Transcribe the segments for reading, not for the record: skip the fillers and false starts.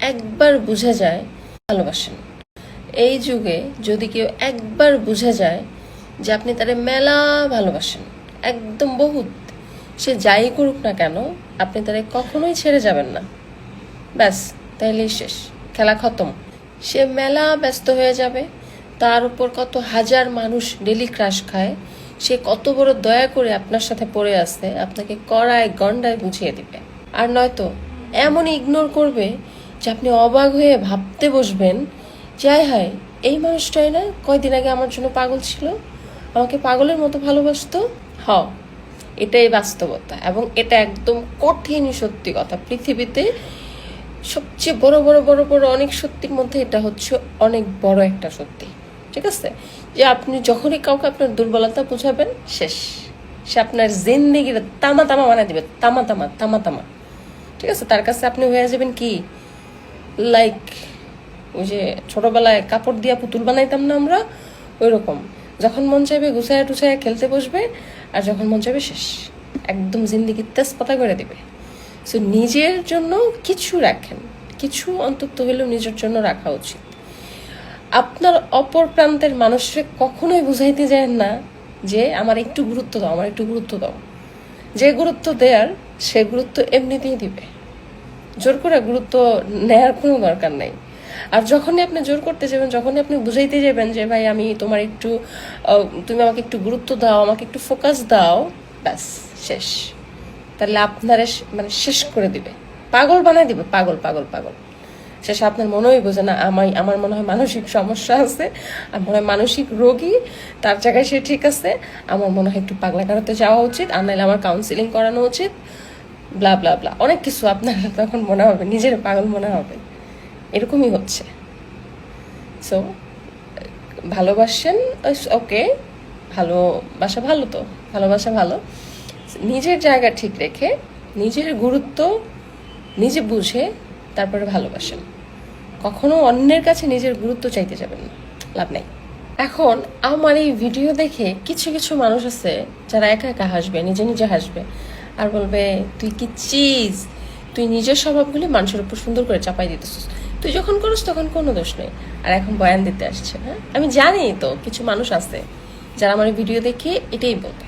একবার বুঝে যায় ভালোবাসেন, এই যুগে যদি কেউ একবার বুঝে যায় যে আপনি তারে মেলা ভালোবাসেন, একদম বহুত, সে যাই করুক না কেন আপনি তারে কখনোই ছেড়ে যাবেন না, ব্যাস তাইলেই শেষ, খেলা খতম। সে মেলা ব্যস্ত হয়ে যাবে, তার উপর কত হাজার মানুষ ডেলি ক্রাশ খায়, সে কত বড় দয়া করে আপনার সাথে পড়ে আসছে, আপনাকে কড়ায় গন্ডায় বুঝিয়ে দিবে। আর নয়তো এমন ইগনোর করবে যে আপনি অবাক হয়ে ভাবতে বসবেন যে হায়, এই মানুষটাই না কয়দিন আগে আমার জন্য পাগল ছিল, আমাকে পাগলের মতো ভালোবাসতো। এটাই বাস্তবতা, এবং এটা একদম কঠিন সত্যি কথা। পৃথিবীতে সবচেয়ে বড় বড় বড় বড় অনেক সত্যির মধ্যে এটা হচ্ছে অনেক বড় একটা সত্যি, ঠিক আছে? যে আপনি যখনই কাউকে আপনার দুর্বলতা বুঝাবেন, শেষ, সে আপনার জিন্দেগিটা তামা তামা বানিয়ে দিবে, তামা তামা তামা তামা, ঠিক আছে? তার কাছে আপনি হয়ে যাবেন কি, লাইক ওই যে ছোটবেলায় কাপড় দিয়া পুতুল বানাইতাম না আমরা, ওই রকম। যখন মন চাইবে গুছায়া টুছায়া খেলতে বসবে, আর যখন মন চাইবে শেষ, একদম জিন্দেগি তেজপাতা করে দিবে। সো নিজের জন্য কিছু রাখেন, কিছু অন্তত হলেও নিজের জন্য রাখা উচিত। আপনার অপর প্রান্তের মানুষকে কখনোই বুঝাইতে যায় না যে আমার একটু গুরুত্ব দাও, আমার একটু গুরুত্ব দাও। যে গুরুত্ব দেয়ার সে গুরুত্ব এমনিতেই দিবে, জোর করে গুরুত্ব নেয়ার কোনো দরকার নাই। আর যখনই আপনি জোর করতে যাবেন, যখনই আপনি বুঝাইতে যাবেন যে ভাই আমি তোমার একটু, তুমি আমাকে একটু গুরুত্ব দাও, আমাকে একটু ফোকাস দাও, ব্যাস শেষ। তাহলে আপনার মানে শেষ করে দিবে, পাগল বানায় দিবে, পাগল পাগল পাগল। শেষে আপনার মনেই বোঝে না, আমার মনে হয় মানসিক সমস্যা আছে, আমার মনে হয় মানসিক রোগী, তার জায়গায় সে ঠিক আছে, আমার মনে হয় একটু পাগলা কাটাতে যাওয়া উচিত, আর নাহলে আমার কাউন্সিলিং করানো উচিত, ব্লা ব্লা ব্লা, অনেক কিছু আপনার তখন মনে হবে, নিজের পাগল মনে হবে। এরকমই হচ্ছে। সো ভালোবাসেন, ওকে, ভালোবাসা ভালো, তো ভালোবাসা ভালো, নিজের জায়গা ঠিক রেখে নিজের গুরুত্ব নিজে বুঝে তারপরে ভালোবাসেন। কখনো অন্যের কাছে নিজের গুরুত্ব চাইতে যাবেন না, লাভ নাই। এখন আমার এই ভিডিও দেখে কিছু কিছু মানুষ আছে যারা একা একা হাসবে, নিজে নিজে হাসবে, আর বলবে তুই কি চিজ, তুই নিজের স্বভাবগুলি মানুষের উপর সুন্দর করে চাপাই দিতেছিস, তুই যখন করিস তখন কোনো দোষ নেই, আর এখন বয়ান দিতে আসছে। হ্যাঁ, আমি জানি তো কিছু মানুষ আছে যারা আমার ভিডিও দেখে এটাই বলবে,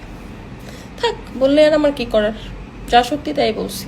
থাক, বললে আর আমার কি করার, যা সত্যি তাই বলছি।